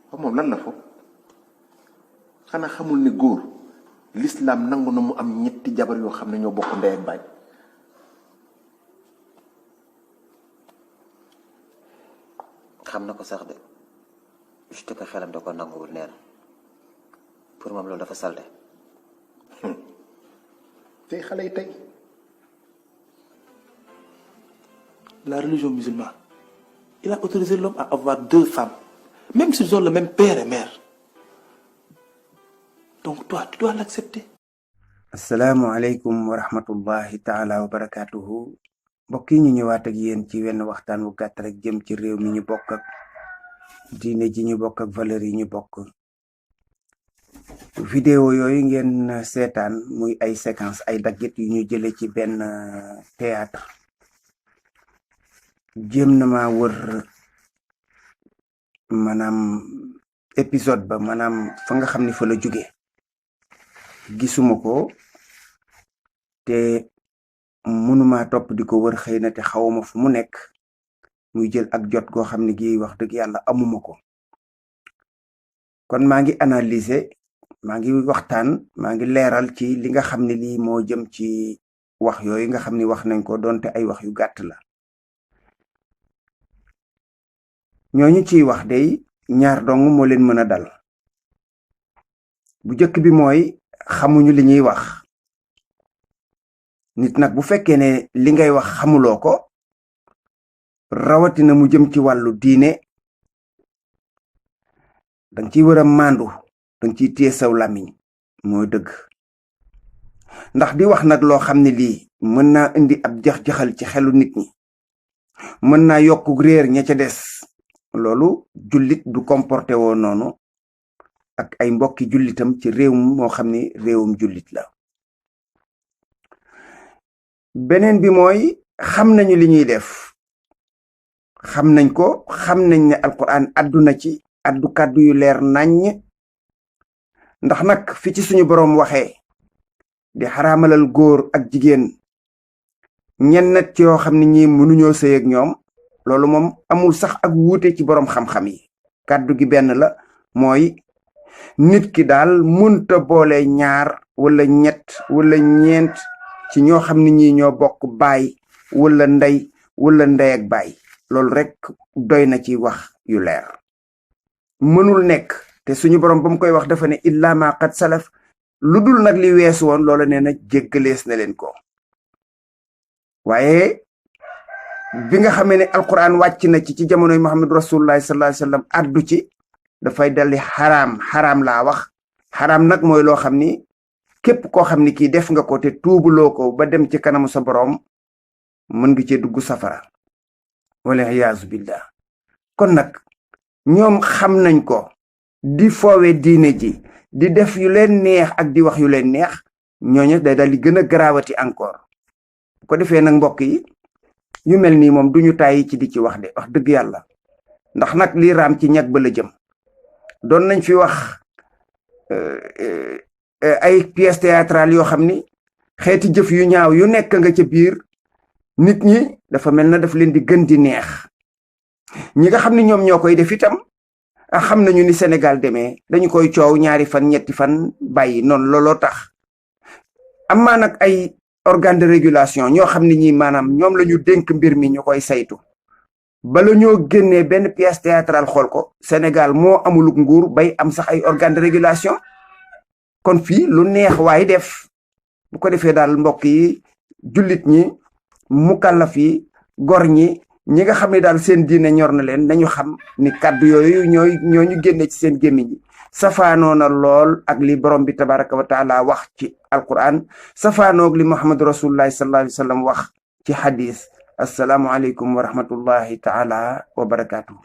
ba moom lan la foofu xanaa xamul ne góor l'islam nangu na mu am ñetti jabar yoo xam ne ñoo bokk ndey ak baay. xam na ko sax de juste que xelam da ko nanguwul nee na pour moom loolu dafa salte. tey xale yi tey la religion musulmane il a autorisé l'homme à avoir 2 femmes même s'ils ont le même père et mère donc toi tu dois l'accepter. asalaamualeykum wa rahmatullahi taala wa barakatuhu mbokk yi ñu ñëwaat ak yéen ci wenn waxtaan wu gàtt rek jëm ci réew mi ñu bokk ak diine ji ñu bokk ak valeur yi ñu bokk. vidéo yooyu ngeen seetaan muy ay séquence ay daggit yu ñu jële ci benn théâtre jéem na ma wër maanaam épisode ba maanaam fa nga xam ni fa la jóge gisuma ko te mënuma topp di ko wër xëy na te xawuma fu mu nekk muy jël ak jot goo xam ne gi wax dëgg yàlla amuma ko kon maa ngi analyser maa ngi waxtaan maa ngi leeral ci li nga xam ne lii moo jëm ci wax yooyu nga xam ni wax nañ ko doonte ay wax yu gàtt la ñooñu ciy wax day ñaar dong moo leen mën a dal bu njëkk bi mooy xamuñu li ñuy wax nit nag bu fekkee ne li ngay wax xamuloo ko rawatina mu jëm ci wàllu diine danga ciy war a màndu danga ciy téye saw làmmiñ mooy dëgg ndax di wax nag loo xam ne lii mën naa indi ab jax-jaxal ci xelu nit ñi mën naa yokku réer ña ca des loolu jullit du comporté woo noonu ak ay mbokki jullitam ci réewum moo xam ni réewum jullit la. beneen bi mooy xam nañu li ñuy def xam nañ ko xam nañ ne alquran àdduna ci addu kàddu yu leer naññ ndax nag fi ci suñu boroom waxee di xaraamalal góor ak jigéen ñenn ci yoo xam ne ñi mënuñoo sëy ak ñoom loolu moom amul sax ak wuute ci boroom xam-xam yi kàddu gi benn la mooy nit ki daal munta boole ñaar wala ñett wala ñeent ci ñoo xam ne ñi ñoo bokk baay wala ndey ak baay loolu rek doy na ci wax yu leer mënul nekk te suñu borom ba mu koy wax dafa ne illa ma qad salaf lu dul nag li weesu woon loola nee na jéggalees na leen ko waaye bi nga xamee ne alquran wàcc na ci jamonoy muhammad rasulullahi sallallahu alayhi wasallam addu ci dafay daldi xaraam laa wax xaraam nag mooy loo xam ni képp koo xam ni kii def nga ko te tuubuloo ko ba dem ci kanamu sa boroom mën nga cee dugg safara wala iyaazu billah kon nag ñoom xam nañ ko di foowe diine ji di def yu leen neex ak di wax yu leen neex ñooñu day dal di gën a garaawati encore bu ko defee nag mbokk yi yu mel nii moom duñu tàyyi ci di ci wax de wax dëgg yàlla ndax nag lii raam ci ñag ba la jëm doon nañ fi wax ay pièces théâtrales yoo xam ni xeeti jëf yu ñaaw yu nekk nga ca biir nit ñi dafa mel na daf leen di gën di neex ñi nga xam ni ñoom ñoo koy def itam xam nañu ni Sénégal demee dañu koy coow 2 fan 3 fan bàyyi noonu looloo tax amaa nag ay organe de régulation ñoo xam ne ñi maanaam ñoom la ñu dénk mbir mi ñu koy saytu bala ñoo génnee benn pièce théâtrale xool ko Sénégal moo amuluk nguur bay am sax ay organe de régulation kon fii lu neex waaye def bu ko defee daal mbokk yi jullit ñi mukallaf yi gor ñi nga xam ne daal seen diine ñor na leen nañu xam ni kàddu yooyu ñooñu génne ci seen gémmiñ yi safaanoo na lool ak li borom bi tabaraka wa taala wax ci alquran safaanoog li muhammad rasulullahi sallallahu alayhi wa sallam wax ci hadis assalaamu aleykum wa rahmatullahi taala wa barakatuh